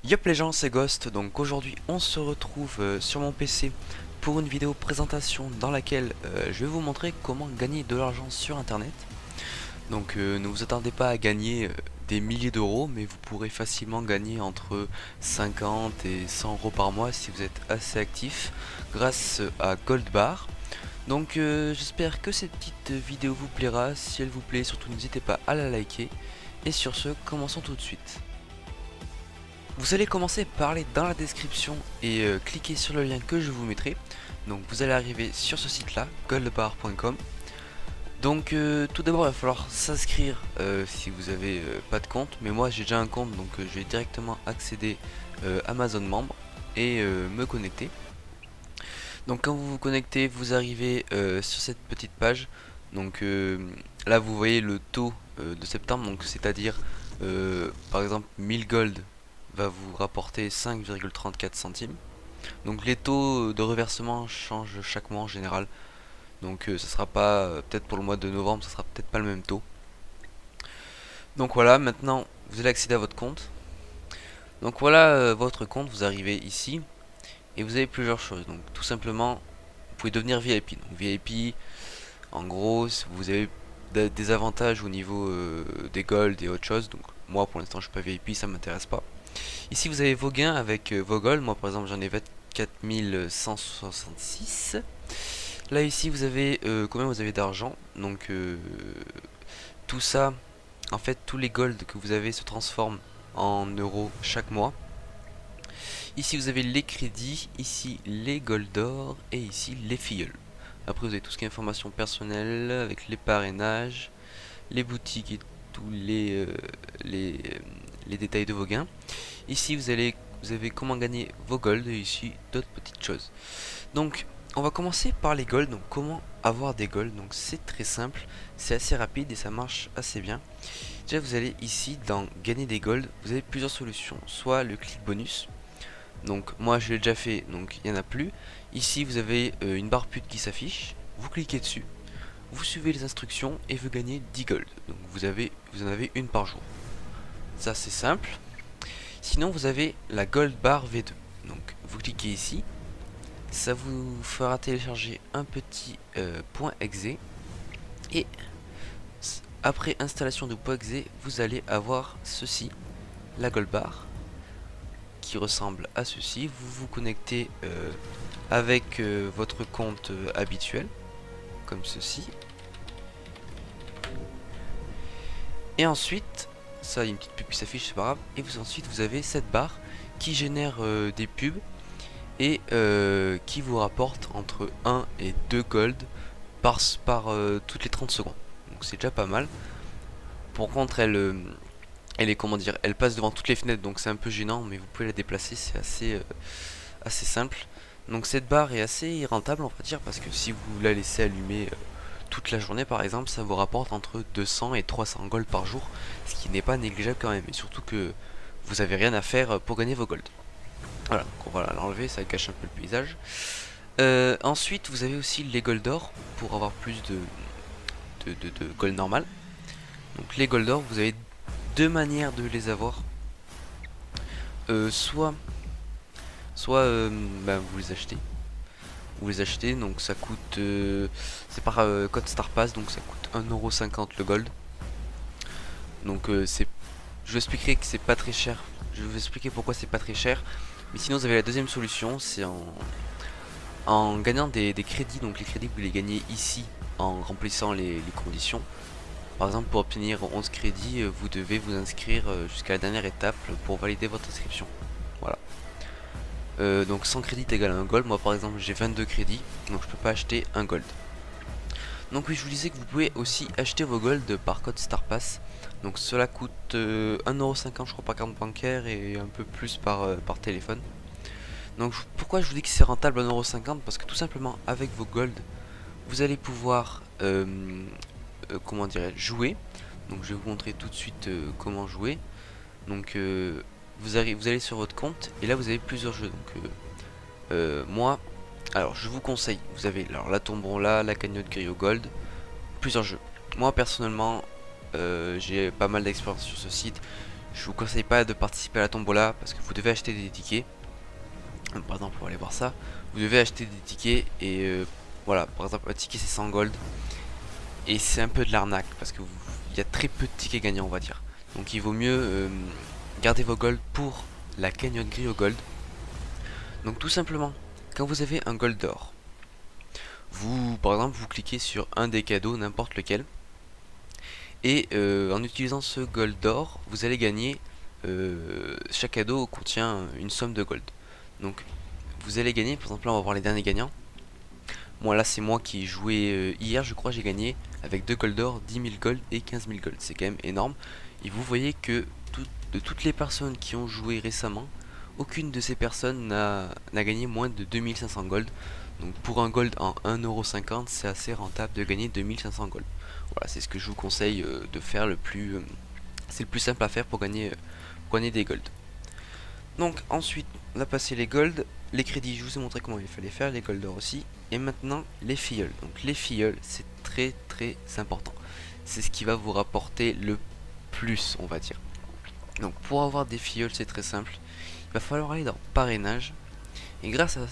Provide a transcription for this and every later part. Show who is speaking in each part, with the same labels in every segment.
Speaker 1: Yop les gens, c'est Ghost. Donc aujourd'hui on se retrouve sur mon PC pour une vidéo présentation dans laquelle je vais vous montrer comment gagner de l'argent sur internet. Donc ne vous attendez pas à gagner des milliers d'euros, mais vous pourrez facilement gagner entre 50 et 100 euros par mois si vous êtes assez actif grâce à Goldbar. Donc j'espère que cette petite vidéo vous plaira. Si elle vous plaît, surtout n'hésitez pas à la liker. Et sur ce, commençons tout de suite. Vous allez commencer par aller dans la description et cliquer sur le lien que je vous mettrai. Donc vous allez arriver sur ce site là, goldbar.com. Donc tout d'abord il va falloir s'inscrire si vous avez pas de compte. Mais moi j'ai déjà un compte, donc je vais directement accéder Amazon membre et me connecter. Donc quand vous vous connectez, vous arrivez sur cette petite page. Donc là vous voyez le taux de septembre, donc c'est-à-dire par exemple 1000 gold va vous rapporter 5,34 centimes. Donc les taux de reversement changent chaque mois en général. Donc ça sera pas, peut-être pour le mois de novembre, ça sera peut-être pas le même taux. Donc voilà, maintenant vous allez accéder à votre compte. Donc voilà votre compte, vous arrivez ici et vous avez plusieurs choses. Donc tout simplement, vous pouvez devenir VIP. Donc VIP, en gros, vous avez des avantages au niveau des gold et autre chose. Donc moi pour l'instant je suis pas VIP, ça m'intéresse pas. Ici vous avez vos gains avec vos gold. Moi par exemple j'en ai 24 166. Là ici vous avez combien vous avez d'argent. Donc tout ça, en fait tous les gold que vous avez se transforment en euros chaque mois. Ici vous avez les crédits, ici les gold d'or et ici les filleuls. Après vous avez tout ce qui est information personnelle avec les parrainages, les boutiques et tous les détails de vos gains. Ici vous avez comment gagner vos gold et ici d'autres petites choses. Donc on va commencer par les gold. Donc comment avoir des gold. Donc c'est très simple, c'est assez rapide et ça marche assez bien. Déjà vous allez ici dans gagner des gold, vous avez plusieurs solutions. Soit le clic bonus, donc moi je l'ai déjà fait, donc il n'y en a plus. Ici vous avez une barre pute qui s'affiche, vous cliquez dessus, vous suivez les instructions et vous gagnez 10 gold. Donc vous en avez une par jour. Ça c'est simple. Sinon vous avez la gold bar V2. Donc vous cliquez ici, ça vous fera télécharger un petit .exe et après installation de .exe vous allez avoir ceci, la gold bar qui ressemble à ceci. Vous vous connectez avec votre compte habituel comme ceci et ensuite ça, il y a une petite pub qui s'affiche, c'est pas grave. Et ensuite vous avez cette barre qui génère des pubs et qui vous rapporte entre 1 et 2 gold par toutes les 30 secondes. Donc c'est déjà pas mal. Par contre elle est, comment dire, elle passe devant toutes les fenêtres, donc c'est un peu gênant, mais vous pouvez la déplacer, c'est assez simple. Donc cette barre est assez rentable on va dire, parce que si vous la laissez allumer toute la journée par exemple, ça vous rapporte entre 200 et 300 gold par jour, ce qui n'est pas négligeable quand même, et surtout que vous avez rien à faire pour gagner vos gold. Voilà, donc on va l'enlever, ça cache un peu le paysage. Ensuite vous avez aussi les gold d'or pour avoir plus de gold normal. Donc les gold d'or, vous avez deux manières de les avoir. Soit vous les achetez. Donc ça coûte c'est par code StarPass, donc ça coûte 1,50€ le gold. Donc je vous expliquerai que c'est pas très cher. Je vais vous expliquer pourquoi c'est pas très cher. Mais sinon vous avez la deuxième solution, c'est en gagnant des crédits. Donc les crédits vous les gagnez ici en remplissant les conditions. Par exemple pour obtenir 11 crédits vous devez vous inscrire jusqu'à la dernière étape pour valider votre inscription. Voilà. Donc 100 crédits égale à 1 gold. Moi par exemple j'ai 22 crédits, donc je peux pas acheter un gold. Donc oui, je vous disais que vous pouvez aussi acheter vos gold par code StarPass. Donc cela coûte 1,50€ je crois par carte bancaire et un peu plus par téléphone. Donc pourquoi je vous dis que c'est rentable 1,50€? Parce que tout simplement avec vos gold vous allez pouvoir comment dirais-je, jouer. Donc je vais vous montrer tout de suite comment jouer. Donc vous allez sur votre compte et là vous avez plusieurs jeux. Donc moi Alors je vous conseille, vous avez alors la tombola, la cagnotte Griot Gold, plusieurs jeux. Moi personnellement, j'ai pas mal d'expérience sur ce site. Je vous conseille pas de participer à la tombola parce que vous devez acheter des tickets. Par exemple, on va aller voir ça. Vous devez acheter des tickets et voilà, par exemple un ticket c'est 100 gold et c'est un peu de l'arnaque parce que il y a très peu de tickets gagnants, on va dire. Donc il vaut mieux garder vos gold pour la cagnotte Griot Gold. Donc tout simplement, quand vous avez un gold d'or, vous par exemple vous cliquez sur un des cadeaux, n'importe lequel, et en utilisant ce gold d'or, vous allez gagner, chaque cadeau contient une somme de gold. Donc vous allez gagner, par exemple là on va voir les derniers gagnants. Moi là c'est moi qui ai joué hier, je crois j'ai gagné avec 2 gold d'or, 10 000 gold et 15 000 gold, c'est quand même énorme. Et vous voyez que de toutes les personnes qui ont joué récemment, aucune de ces personnes n'a gagné moins de 2500 gold. Donc pour un gold en 1,50€, c'est assez rentable de gagner 2500 gold. Voilà, c'est ce que je vous conseille de faire le plus... c'est le plus simple à faire pour gagner des gold. Donc ensuite, on a passé les gold, les crédits, je vous ai montré comment il fallait faire, les gold d'or aussi. Et maintenant, les filleuls. Donc les filleuls, c'est très important. C'est ce qui va vous rapporter le plus, on va dire. Donc pour avoir des filleuls, c'est très simple. Il va falloir aller dans parrainage. Et grâce à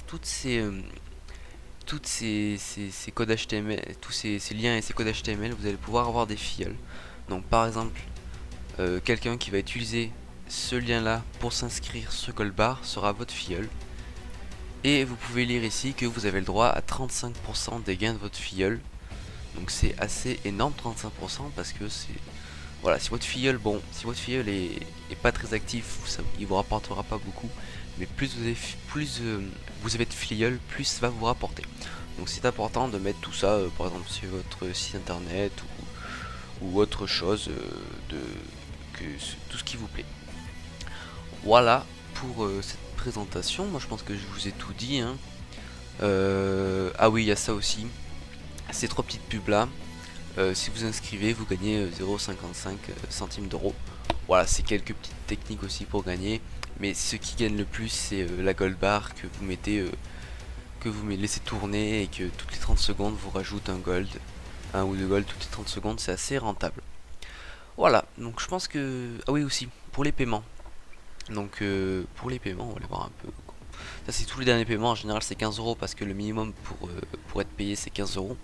Speaker 1: ces codes HTML, tous ces liens et ces codes HTML, vous allez pouvoir avoir des filleuls. Donc par exemple, quelqu'un qui va utiliser ce lien là pour s'inscrire sur Goldbar sera votre filleul. Et vous pouvez lire ici que vous avez le droit à 35% des gains de votre filleul. Donc c'est assez énorme, 35%, parce que c'est... Voilà, si votre filleul, bon, si votre filleul est pas très actif, il vous rapportera pas beaucoup. Mais plus vous avez de filleul, plus ça va vous rapporter. Donc c'est important de mettre tout ça, par exemple sur votre site internet ou autre chose, tout ce qui vous plaît. Voilà pour cette présentation. Moi je pense que je vous ai tout dit, hein. Ah oui, il y a ça aussi. Ces 3 petites pubs là. Si vous inscrivez, vous gagnez 0,55 centimes d'euros. Voilà, c'est quelques petites techniques aussi pour gagner. Mais ce qui gagne le plus, c'est la gold bar que vous mettez, laissez tourner et que toutes les 30 secondes vous rajoute un gold, un ou deux gold toutes les 30 secondes, c'est assez rentable. Voilà, donc je pense que... Ah oui aussi, pour les paiements. Donc pour les paiements, on va aller voir un peu. Ça c'est tous les derniers paiements, en général c'est 15€ parce que le minimum pour être payé c'est 15€.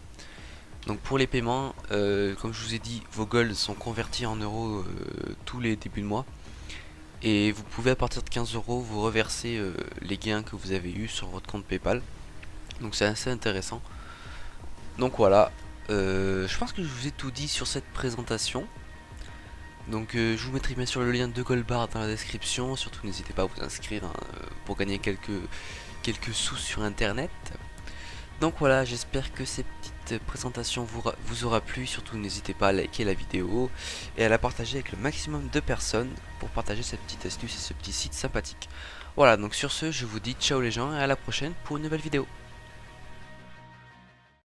Speaker 1: Donc pour les paiements, comme je vous ai dit, vos golds sont convertis en euros tous les débuts de mois. Et vous pouvez à partir de 15€ vous reverser les gains que vous avez eu sur votre compte PayPal. Donc c'est assez intéressant. Donc voilà, je pense que je vous ai tout dit sur cette présentation. Donc je vous mettrai bien sûr le lien de Goldbar dans la description. Surtout n'hésitez pas à vous inscrire hein, pour gagner quelques sous sur internet. Donc voilà, j'espère que cette petite présentation vous aura plu. Surtout n'hésitez pas à liker la vidéo et à la partager avec le maximum de personnes pour partager cette petite astuce et ce petit site sympathique. Voilà, donc sur ce, je vous dis ciao les gens et à la prochaine pour une nouvelle vidéo.